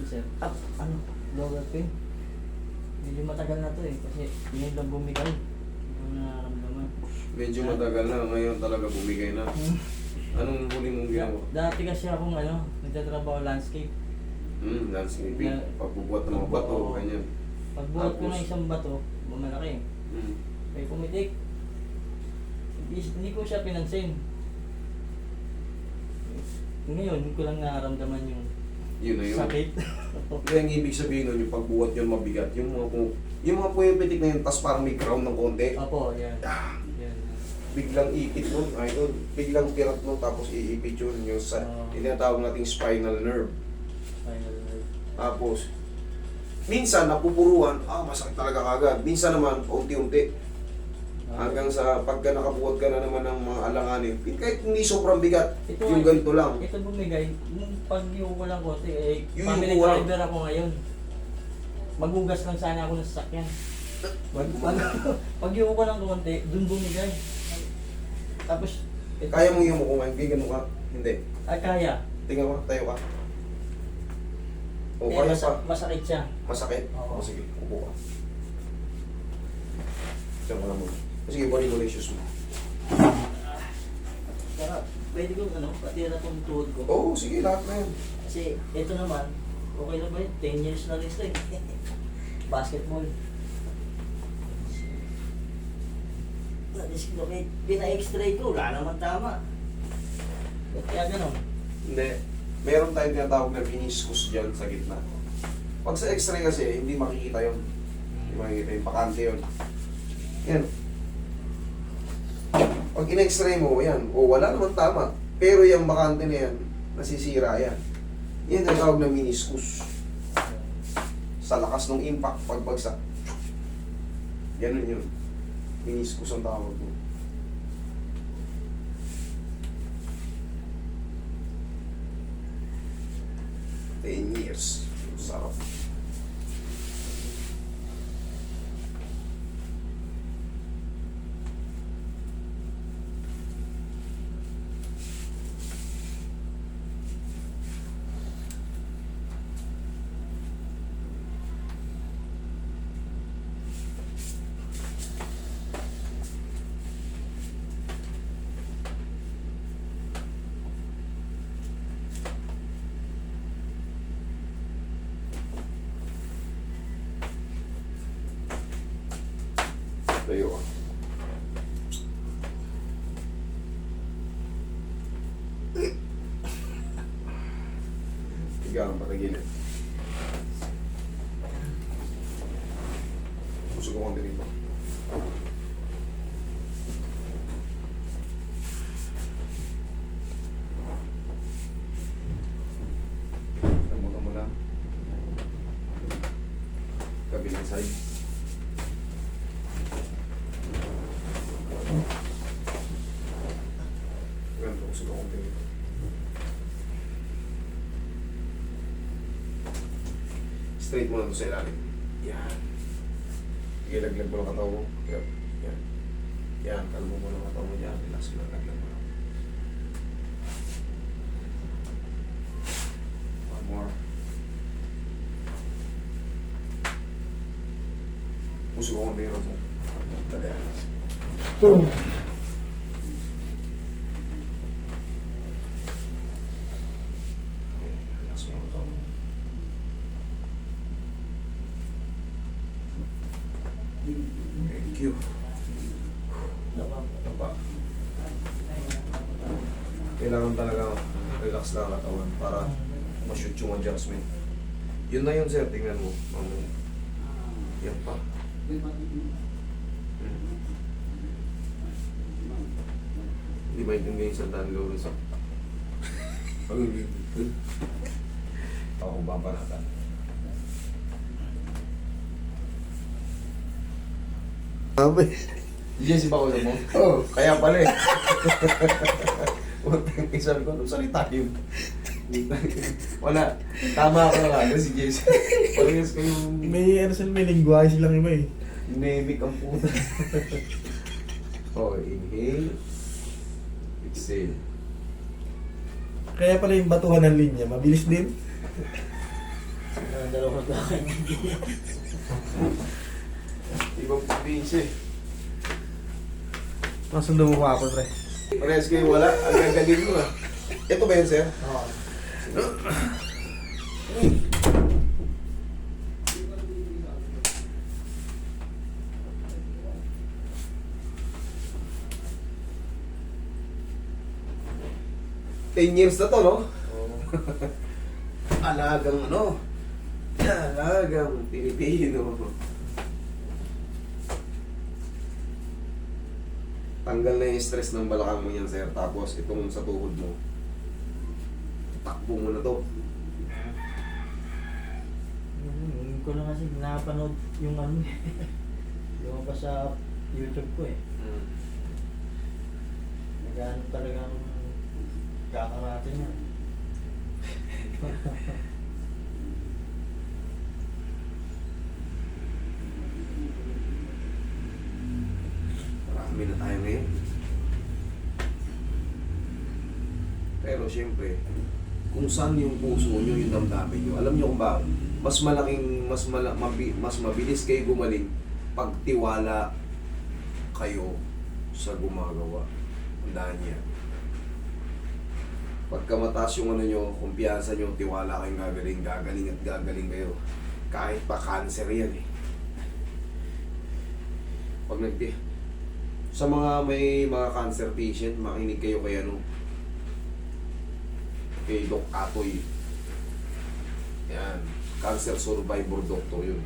sir. At ano, lower pain. Medyo matagal na to eh, kasi yun lang bumigay. Hindi ko nararamdaman. Medyo matagal na, ngayon talaga bumigay na. Anong huli mong ginawa? Dati kasi akong ano, nagtatrabaho landscape. Landscaping. Na- Pagbubuhat ng mga bato, Oo. ganyan. Pagbuhat ko Tapos? ng isang bato, bumalaki. May pumitik. Hindi ko siya pinansin. Ngayon, hindi ko lang nararamdaman yung Yun na yun. sakit. Kaya ang ibig sabihin nun, yung pagbuhat yun mabigat. Yung mga pumipitik na yun, tas parang may ground ng konti. Opo, yan. Ah, Yan. biglang ipit nun, idol. Biglang pirat nun, tapos iipit yun. Yung sa, tinatawag nating spinal nerve. Spinal nerve. Tapos, minsan napupuruan, masakit talaga kagad. Minsan naman, paunti-unti. Hanggang sa pagka nakabuhat ka na naman ng mga alanganin, kahit hindi sobrang bigat, Ito yung ay- ganito lang. Ito bumigay, nung pag-iuko ko lang konti, Yung family iuko lang. driver ako ngayon. Maghugas lang sana ako ng sasakyan. Pag-iuko ko lang konti, dun bumigay. Tapos, ito, Kaya mo yung mukumain, ganun ka? Hindi. kaya. Tingnan mo, tayo ka. O, Eh, kaya pa. masakit siya. Masakit? Oo. O, sige, upo ka. Diyan ka lang muna. Sige, balik mo na yung shoes mo. Pero, pwede ko, pati na itong tuhod ko. Oo, sige, lahat na yan. Kasi, ito naman, okay na ba yun? 10 years na rin ito eh. Basketball. Na-dislocate. Pina-x-ray ko, wala naman tama. Ba't kaya ganon? Hindi. Meron tayong tinatawag na meniscus dyan sa gitna. Pag sa x-ray kasi, hindi makikita yun. Hindi makikita yung pakante yun. Yan. Pag in-x-ray mo, yan. O, wala naman tama. Pero yung bakante na yan, nasisira yan. Yan ang tawag na meniscus. Sa lakas ng impact, pagbagsak. Ganun yun. Meniscus ang tawag mo. Ten years. Sarap. Tayo ka. Higa kang patagilid. Pusog ko kang dito. Tama mo lang. Kabilang side. Ganito ko sila kong tingin. Straight mo lang ito sa ilalim. Yan. Ilaglag mo lang katawan mo. Yan. Yan. Yan. Kalmo mo lang katawan mo dyan. Relax mo lang. Laglag mo lang. One more. Puso ko kung tingin mo. Dali. Relax mo lang katawan mo. Thank you. Tapa. Kailangan talaga relax lang ang katawan para ma-shoot yung adjustment. Yun na yun, sir. Tingnan mo. Yan pa. Hindi ba yung ganyan sa daan gawin sa... Ako ba pa natin? Jesse ba ulo mo? Oo, kaya pala eh. Sabi ko, anong salita yun? Wala. Tama ka nga. Kasi si Jesse. Parehas kayong May lingwahe silang iba eh. Nemic ang puta. Inhale. Exhale. Kaya pala yung batuhan ng linya, mabilis din. Dalawang gawin. Ibang probinsya eh. Masundo mo pa ako, pre. Parehas kayo wala, ang gagaling mo ah. Ito ba yan, sir? Oo. Ten years na to, no? Oo. Alagang ano? Alagang Pilipino. Tanggal na yung stress ng balakang mo yan, sir. Tapos itong sa tuhod mo. Takbo mo na to. Hindi ko na kasi napanood yung ano yung pa sa YouTube ko eh. Nagano talagang kakaratin yan. Marami na tayo ngayon. Pero siyempre, kung saan yung puso nyo, yung damdamin nyo, alam nyo kung bakit? Mas malaking, mas mabilis kayo gumaling pag tiwala kayo sa gumagawa. Tandaan niya. Pagka mataas yung ano nyo, kumpiyansa nyo, tiwala kayong gagaling at gagaling kayo. Kahit pa cancer yan eh. Pag sa mga may mga cancer patient, makinig kayo kay ano, kay Doc Atoy. Yan, cancer survivor doctor yun.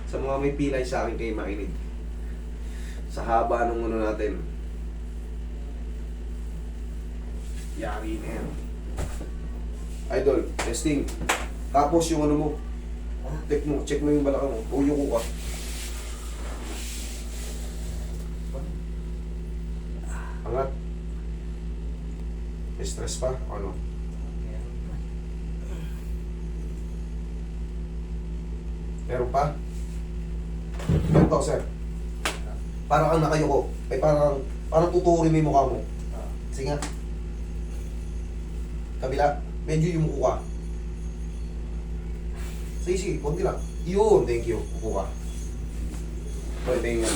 Sa mga may pilay sa akin kayo makinig. Sa haba ng ano natin, yari na yan. Idol, testing. Tapos yung ano mo, check mo yung balakang mo. Uyo ko ka. Angat. Stress pa? Ano? Meron pa? Ganito, sir. Parang kang nakayuko. Ay parang tuturin mo yung mukha mo. Sige nga. Kabila. Medyo yumuko ka. Sige, konti lang. Yun, thank you. Upo ka. Pwede nga.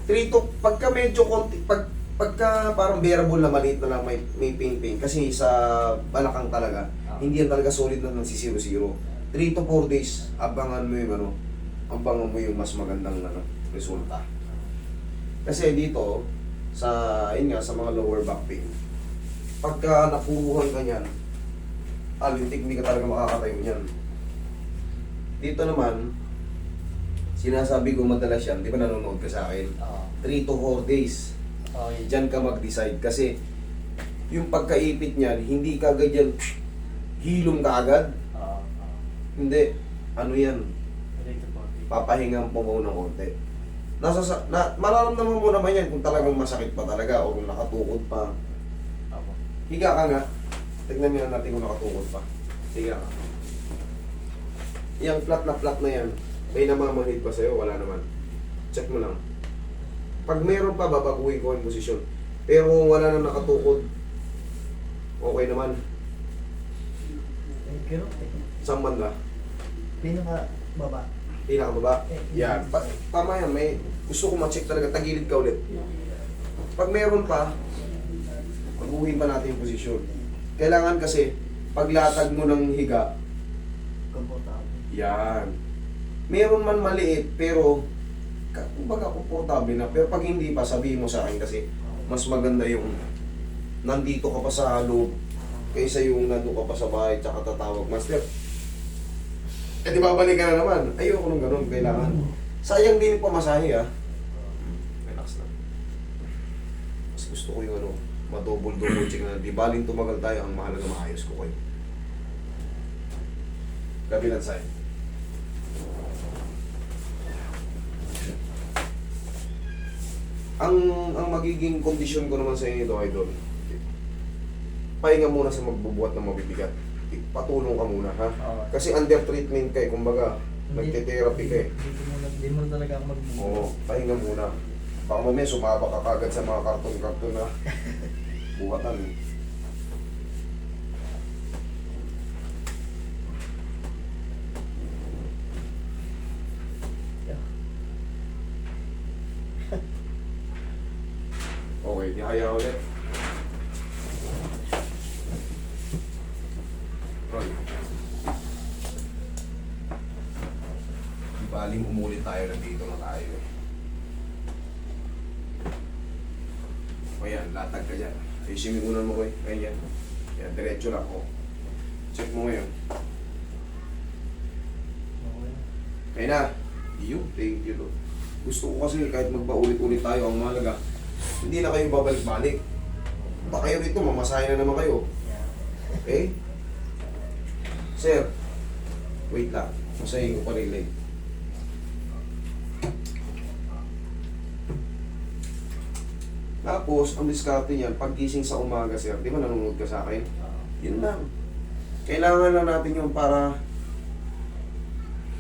Trito, pagka medyo konti, pagka parang bearable na maliit na lang may pain. Kasi sa balakang talaga, hindi yan talaga solid na nagsisiro-zero. 3 to 4 days, abangan mo yung ano, abangan mo yung mas magandang ano, resulta. Kasi dito, sa mga lower back pain, pagka napuruhan ka niyan, alintik, hindi ka talaga makakatayo niyan. Dito naman, sinasabi ko madalas yan, di ba nanonood ka sa akin? 3 to 4 days. Diyan ka mag-decide kasi yung pagkaipit niyan, hindi ka agad yan hilom ka agad. Hindi. Ano yan? Papahingan po mo ng konti. Mararamdaman mo naman yan kung talagang masakit pa talaga o kung nakatukod pa. Higa ka nga. Tignan nyo natin kung nakatukod pa. Higa ka. Yung flat na yan, may namamanhid pa sa'yo, wala naman. Check mo lang. Pag meron pa, babaguhin ko yung posisyon. Pero kung wala na nakatukod, okay naman. Pero, Saan banda? pinaka-baba. Pinakababa? Yan. Tama yan. Gusto ko ma-check talaga. Tagilid ka ulit. Pag meron pa, baguhin pa natin yung posisyon. Kailangan kasi, paglatag mo ng higa, Komportable. yan. Meron man maliit, pero kumbaga komportable na. Pero pag hindi pa, sabihin mo sa akin kasi mas maganda yung nandito ka pa sa loob kaysa yung nandito ka pa sa bahay tsaka tatawag, Master. Eh di babalik ka na naman. Ayoko nung ganun, kailangan. Sayang din yung pamasahe ah. Relax na. Mas gusto ko yung ano, madouble check na. Di baling tumagal tayo, ang mahalaga maayos ko kayo. Kabilang side. Ang magiging kondisyon ko naman sa inyo ito, idol. Pahinga muna sa magbubuhat ng mabibigat. Patulong ka muna, ha? Kasi under treatment kayo, kumbaga, nagte-therapy kayo. Hindi mo talaga mag-buhat. Oo, pahinga muna. Baka mamaya sumaba ka kagad sa mga karton-karton na buhatan. Kaya ulit. Roy. Di baling umulit tayo, nandito na tayo. O yan, latag ka dyan. Ayusin mo muna mo ko eh. Ayan. Yan, diretso lang ako. Check mo ngayon. Okay. Kaya na. Iyo, thank you Lord. Gusto ko kasi kahit magpaulit-ulit tayo, ang mahalaga, hindi na kayo babalik-balik. Baka kayo rito, mamasahe na naman kayo. Yeah. Okay? Sir, wait lang. Masahin ko pa rin leg. Tapos, ang diskarte niyan, paggising sa umaga, sir, di ba nanonood ka sa akin? Yun lang. Kailangan lang natin yun para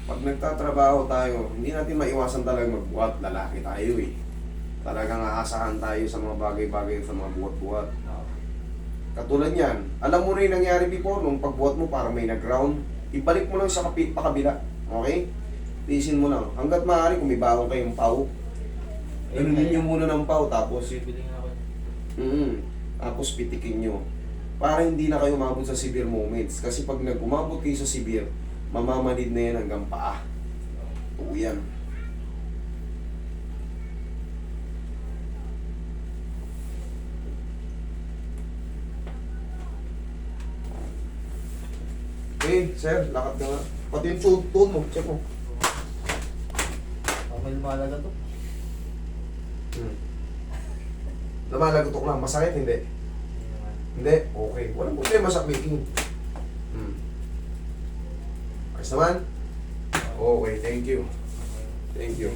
pag nagtatrabaho tayo, hindi natin maiwasan talaga magbuhat. Lalaki tayo eh. Talagang aasahan tayo sa mga bagay-bagay, sa mga buhat-buhat. Katulad yan, alam mo na yung nangyari before, nung pagbuhat mo parang may nag-ground, ibalik mo lang sa pakabila. Okay? Tiisin mo lang. Hanggat maaari, kung may bawang kayong pau, ganunin nyo muna ng pau, tapos Bibili nga ako. tapos pitikin nyo. Para hindi na kayo umabot sa severe moments. Kasi pag nag-umabot kayo sa severe, mamamanid na yan hanggang paa. Oo yan. Okay, sir, lakad ka nga. Pati yung tone mo, check mo. Okay, lumalaga to. Lumalagotok lang, masakit, hindi? Hindi? Okay. Walang problema sa clicking. Ayos naman? Okay, thank you. Thank you.